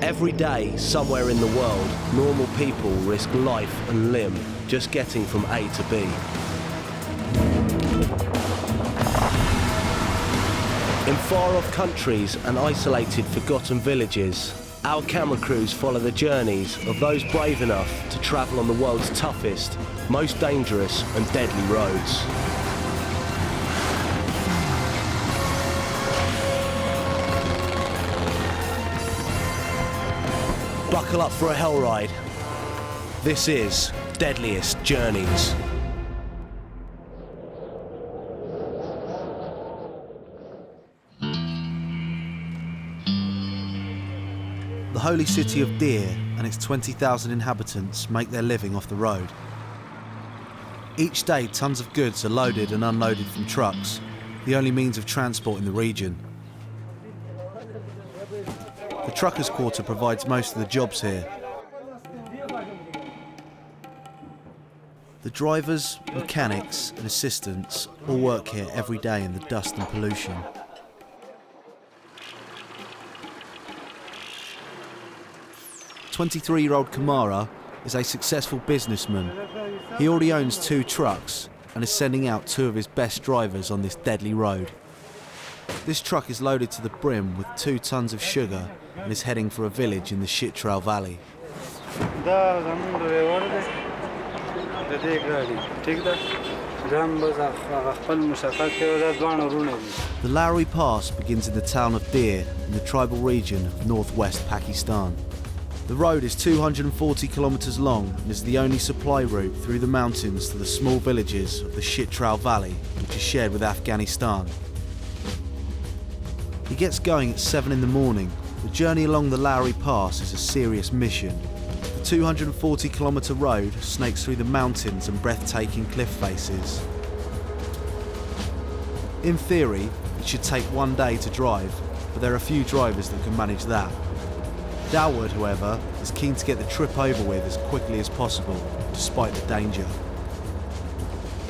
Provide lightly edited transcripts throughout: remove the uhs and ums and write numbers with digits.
Every day, somewhere in the world, normal people risk life and limb just getting from A to B. In far-off countries and isolated, forgotten villages, our camera crews follow the journeys of those brave enough to travel on the world's toughest, most dangerous and deadly roads. Buckle up for a hell ride. This is Deadliest Journeys. The holy city of Deir and its 20,000 inhabitants make their living off the road. Each day, tons of goods are loaded and unloaded from trucks, the only means of transport in the region. The truckers' quarter provides most of the jobs here. The drivers, mechanics and assistants all work here every day in the dust and pollution. The 23-year-old Kamara is a successful businessman. He already owns 2 trucks and is sending out 2 of his best drivers on this deadly road. This truck is loaded to the brim with 2 tons of sugar and is heading for a village in the Chitral Valley. The Lowry Pass begins in the town of Deir in the tribal region of northwest Pakistan. The road is 240 kilometres long and is the only supply route through the mountains to the small villages of the Chitral Valley, which is shared with Afghanistan. He gets going at 7 in the morning. The journey along the Lowry Pass is a serious mission. The 240 kilometre road snakes through the mountains and breathtaking cliff faces. In theory, it should take 1 day to drive, but there are few drivers that can manage that. Dawood, however, is keen to get the trip over with as quickly as possible, despite the danger.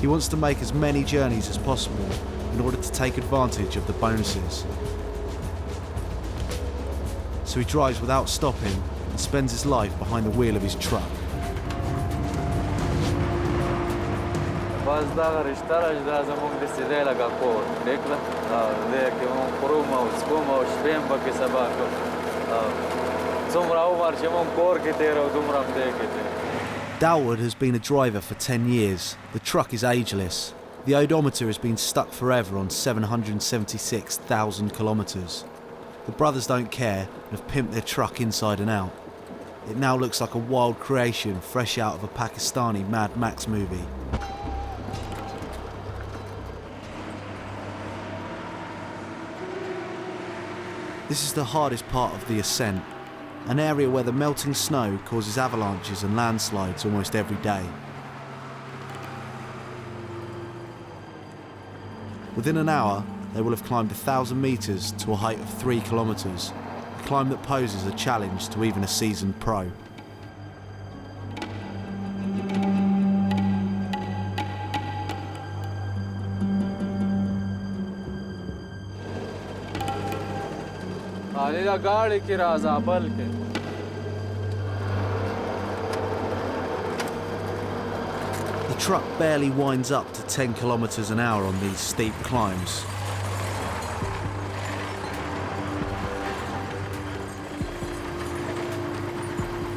He wants to make as many journeys as possible in order to take advantage of the bonuses. So he drives without stopping and spends his life behind the wheel of his truck. Dawood has been a driver for 10 years. The truck is ageless. The odometer has been stuck forever on 776,000 kilometres. The brothers don't care and have pimped their truck inside and out. It now looks like a wild creation fresh out of a Pakistani Mad Max movie. This is the hardest part of the ascent, an area where the melting snow causes avalanches and landslides almost every day. Within an hour, they will have climbed 1,000 metres to a height of 3 kilometres, a climb that poses a challenge to even a seasoned pro. The truck barely winds up to 10 kilometres an hour on these steep climbs.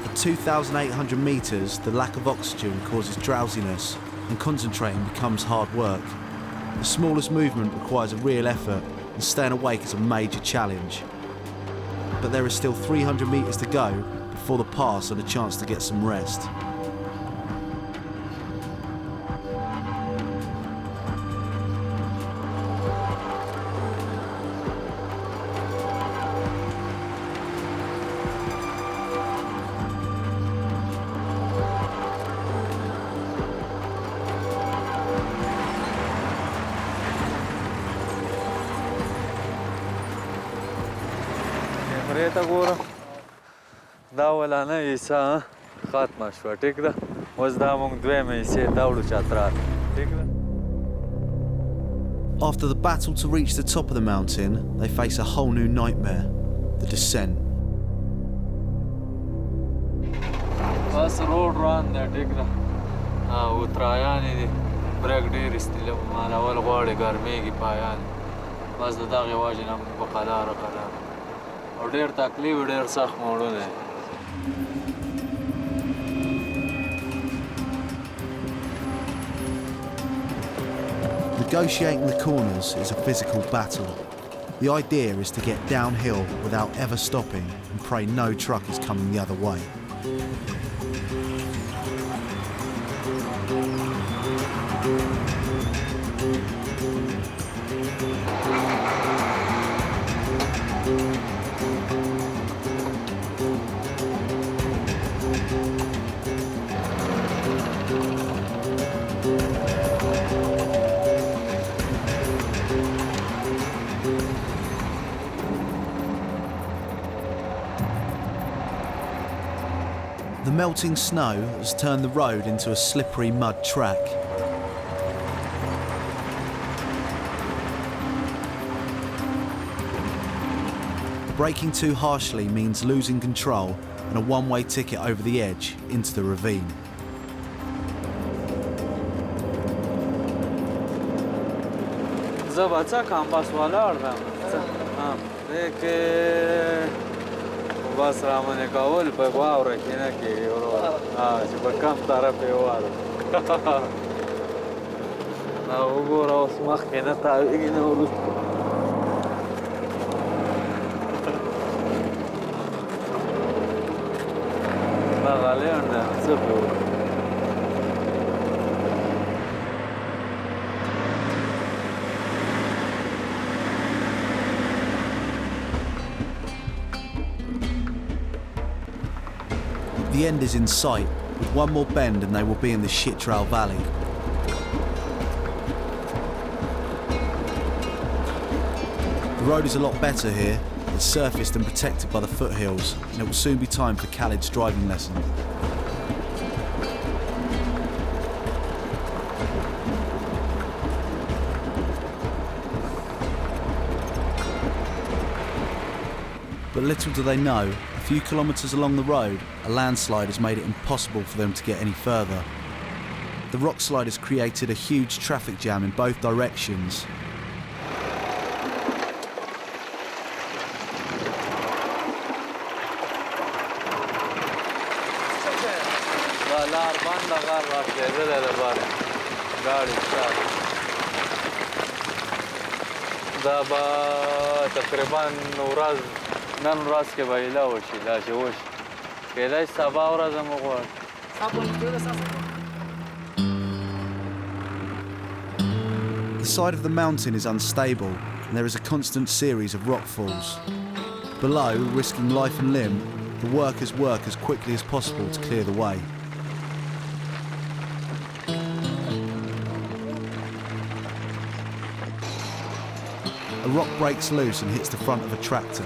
At 2,800 metres, the lack of oxygen causes drowsiness and concentrating becomes hard work. The smallest movement requires a real effort and staying awake is a major challenge. But there is still 300 metres to go before the pass and a chance to get some rest. After the battle to reach the top of the mountain, they face a whole new nightmare, the descent. بس روډ روان دی ټیک ده او ترایانې دي برېک ډېر ایستلي مالول غواړي ګرمېږي پایان بس د دغې وجې نه موږ په قلاره او ډېر تکلیف ډېر سخت موړو دی Negotiating the corners is a physical battle. The idea is to get downhill without ever stopping and pray no truck is coming the other way. The melting snow has turned the road into a slippery mud track. Braking too harshly means losing control and a one-way ticket over the edge into the ravine. بس رامنې کول په واوره کې نه کېږي وروره چې په کم طرف یې واله وګوره اوس مخکې نه تاوېږي نه وروسته دغه لنډ دی څه پرې وکړو The end is in sight, with one more bend and they will be in the Chitral Valley. The road is a lot better here. It's surfaced and protected by the foothills, and it will soon be time for Khalid's driving lesson. But little do they know, a few kilometres along the road, a landslide has made it impossible for them to get any further. The rock slide has created a huge traffic jam in both directions. نن ورځ کې به ایله وشي دا چې وشي کېدای شي سبا ورځ هم وغواړي The side of the mountain is unstable and there is a constant series of rockfalls. Below, risking life and limb, the workers work as quickly as possible to clear the way. A rock breaks loose and hits the front of a tractor.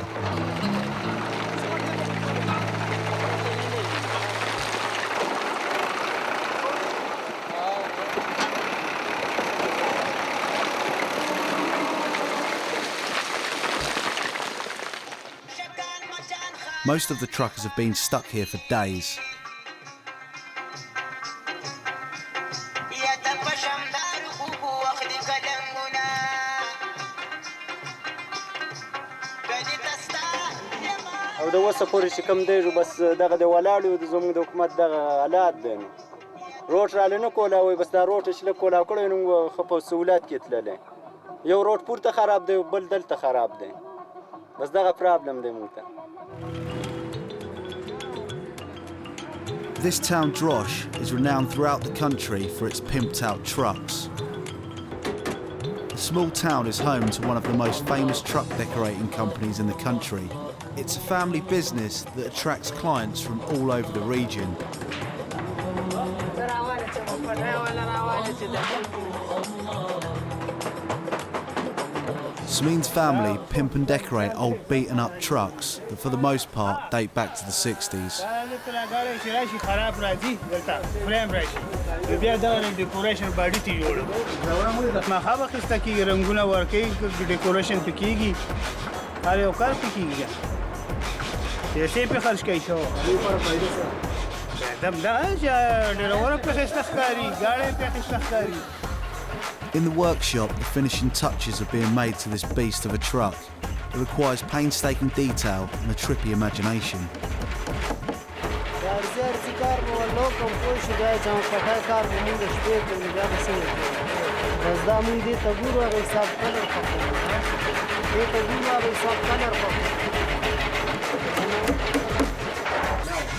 Most of the truckers have been stuck here for days. او د وسه پورې چې کوم دی بس دغه د ولاړ یو د زموږ د حکومت دغه حالات دی نو روډ راله نه کولاوی بس دا روډ چې لږ کولاو کړی نو ښه په سهولت کې تللی یو روډ پورته خراب دی بل دلته خراب دی بس دغه پرابلم دی موږ ته This town, Drosh, is renowned throughout the country for its pimped-out trucks. The small town is home to one of the most famous truck decorating companies in the country. It's a family business that attracts clients from all over the region. Smeen's family pimp and decorate old beaten-up trucks that for the most part date back to the 60s. In the workshop, the finishing touches are being made to this beast of a truck. It requires painstaking detail and a trippy imagination.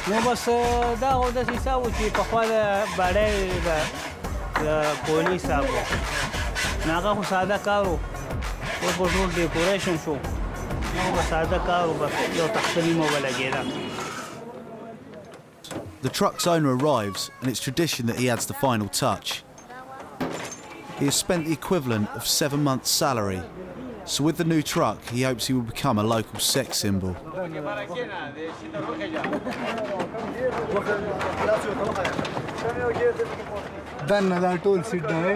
نو بس دا هو د حساب چې په خوا د باډای د کولی حساب ناغه خو ساده کارو او په ټول ډیکوریشن شو نو بس ساده کارو بس یو تخصیصي مو ولګیدا. The truck's owner arrives and it's tradition that he adds the final touch. He has spent the equivalent of 7 months' salary, so with the new truck he hopes he will become a local sex symbol. دنه دا ټول سیټ دی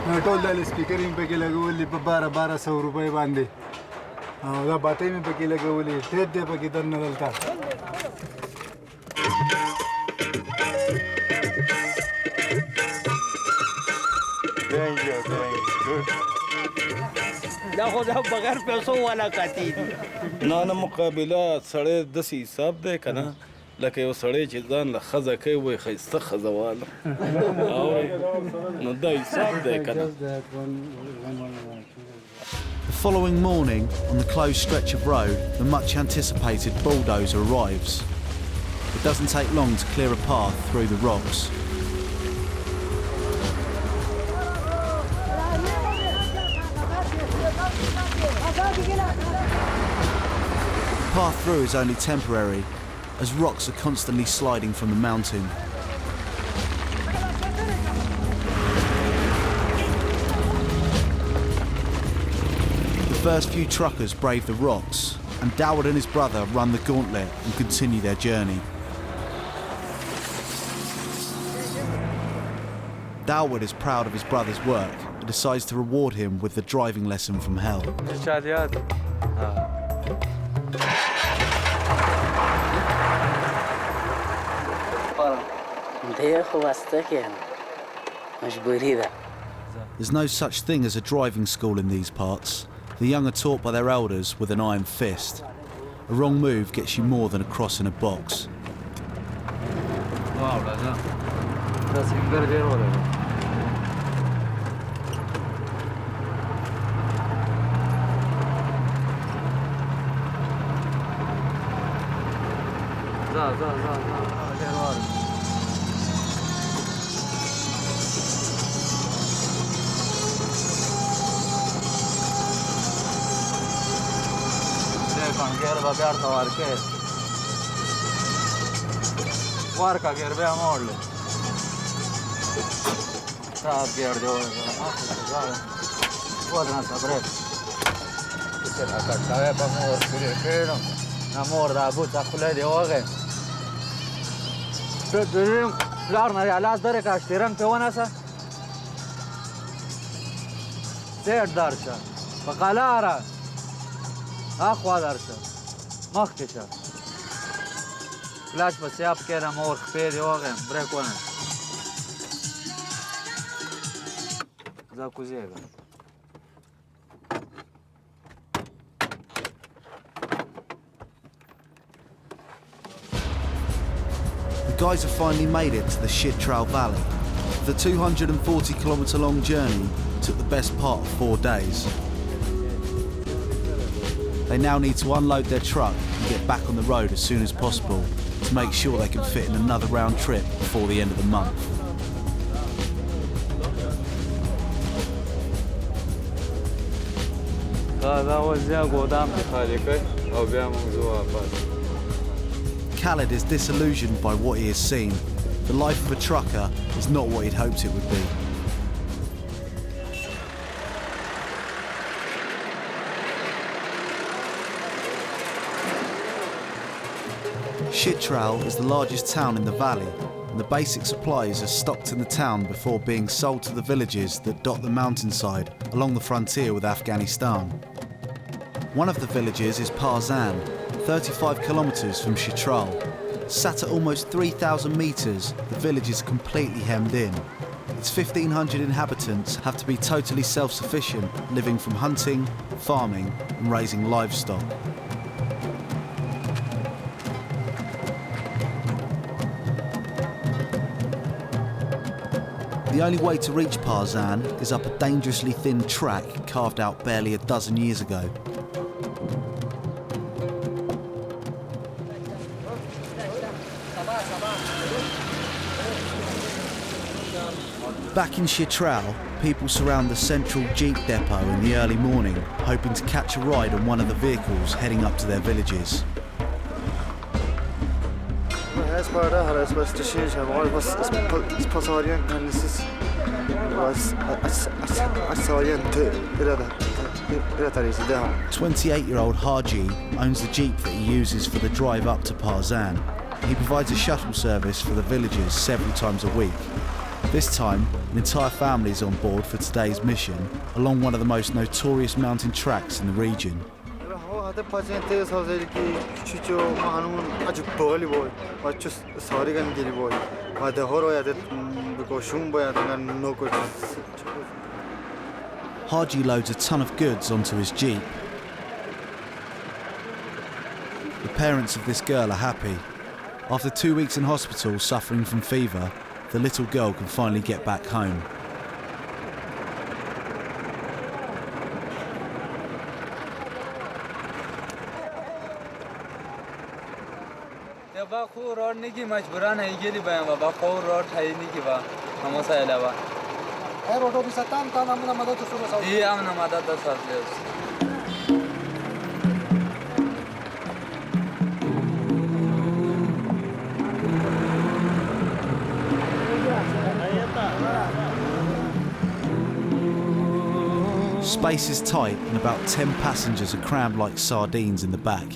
دا ټول د سپیکرینګ پکې لګولې په 1200 روپۍ باندې او دا باتۍ مې پکې لګولې ټیپ دی پکې دنه دلته دا خو دا بغیر پیسو والا کاتی نه مقابله سړی داسې حساب دی که نه لکه یو سړی چې ځان له ښځه کوي وایي ښایسته ښځه واله نو دا حساب دی که نه. The following morning, on the closed stretch of road, the much anticipated bulldozer arrives. It doesn't take long to clear a path through the rocks. The path through is only temporary, as rocks are constantly sliding from the mountain. The first few truckers brave the rocks, and Dawood and his brother run the gauntlet and continue their journey. Dawood is proud of his brother's work and decides to reward him with the driving lesson from hell. There's no such thing as a driving school in these parts. The young are taught by their elders with an iron fist. A wrong move gets you more than a cross in a box. Varka ger bea molle. Saab ger jo. Vodna sa bre. Se la katta pa mor pure pero. Na mor da buta khule de oge. To durum larna ya las dare ka shtiran pe wana sa. Ser darsha. Faqalara. Akhwa darsha. مخکشه فلاش بس یاب کردم اور خپې دی واغم بریک ونه زه کوزیږم. The guys have finally made it to the Chitral Valley. The 240-kilometre long journey took the best part of 4 days. They now need to unload their truck and get back on the road as soon as possible to make sure they can fit in another round trip before the end of the month. Khaled is disillusioned by what he has seen. The life of a trucker is not what he'd hoped it would be. Chitral is the largest town in the valley, and the basic supplies are stocked in the town before being sold to the villages that dot the mountainside along the frontier with Afghanistan. One of the villages is Parzan, 35 kilometres from Chitral. Sat at almost 3,000 metres, the village is completely hemmed in. Its 1,500 inhabitants have to be totally self-sufficient, living from hunting, farming and raising livestock. The only way to reach Parzan is up a dangerously thin track carved out barely a dozen years ago. Back in Chitral, people surround the central Jeep depot in the early morning, hoping to catch a ride on one of the vehicles heading up to their villages. "28-year-old Haji owns the Jeep that he uses for the drive up to Parzan. He provides a shuttle service for the villagers several times a week. This time, an entire family is on board for today's mission, along one of the most notorious mountain tracks in the region. Haji loads a ton of goods onto his Jeep. The parents of this girl are happy. After 2 weeks in hospital suffering from fever, the little girl can finally get back home. Space is tight and about 10 passengers are crammed like sardines in the back.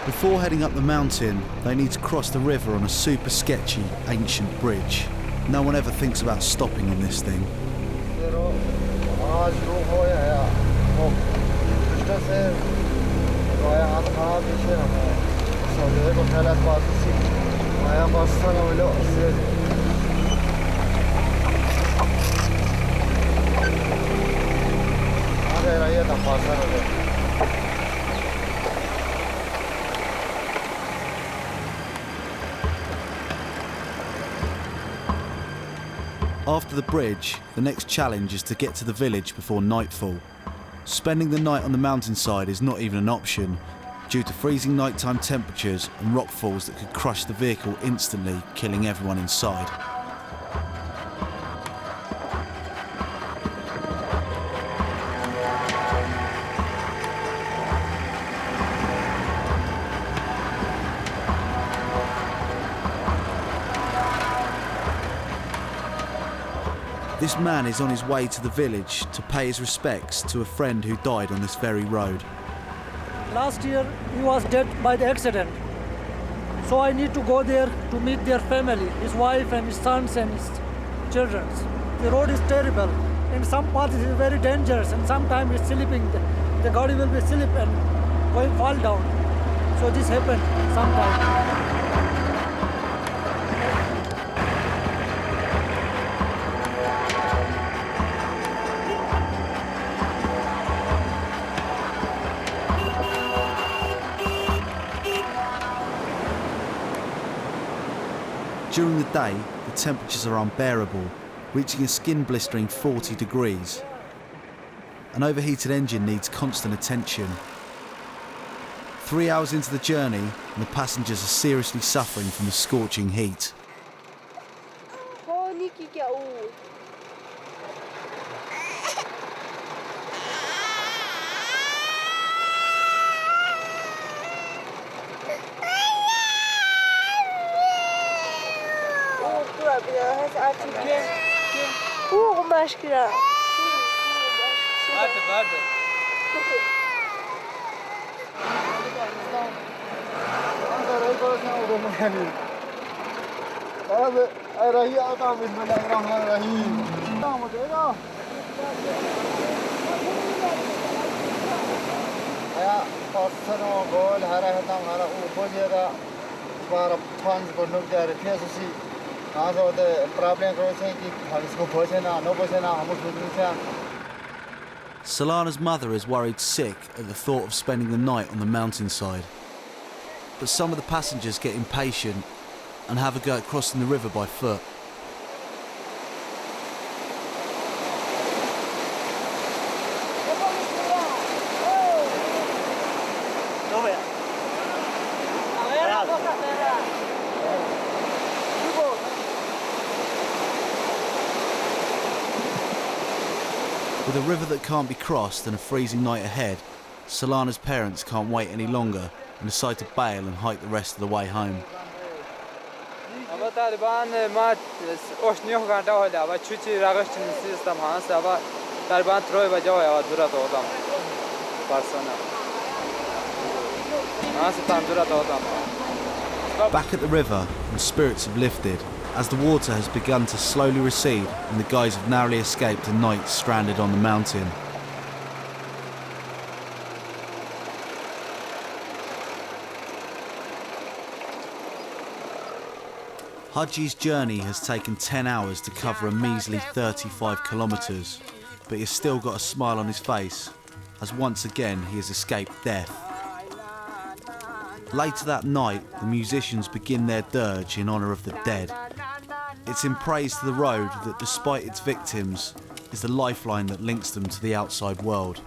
Before heading up the mountain, they need to cross the river on a super sketchy, ancient bridge. No one ever thinks about stopping on this thing. After the bridge, the next challenge is to get to the village before nightfall. Spending the night on the mountainside is not even an option, due to freezing nighttime temperatures and rockfalls that could crush the vehicle instantly, killing everyone inside. This man is on his way to the village to pay his respects to a friend who died on this very road. Last year he was dead by the accident. So I need to go there to meet their family, his wife and his sons and his children. The road is terrible. In some parts it is very dangerous and sometimes it's slipping. The body will be slip and going fall down. So this happened sometimes. During the day, the temperatures are unbearable, reaching a skin-blistering 40 degrees. An overheated engine needs constant attention. 3 hours into the journey, and the passengers are seriously suffering from the scorching heat. Solana's mother is worried sick at the thought of spending the night on the mountainside. But some of the passengers get impatient and have a go at crossing the river by foot. With a river that can't be crossed and a freezing night ahead, Solana's parents can't wait any longer and decide to bail and hike the rest of the way home. Back at the river, and spirits have lifted, as the water has begun to slowly recede and the guys have narrowly escaped a night stranded on the mountain. Haji's journey has taken 10 hours to cover a measly 35 kilometres, but he has still got a smile on his face, as once again he has escaped death. Later that night, the musicians begin their dirge in honour of the dead. It's in praise to the road that, despite its victims, is the lifeline that links them to the outside world.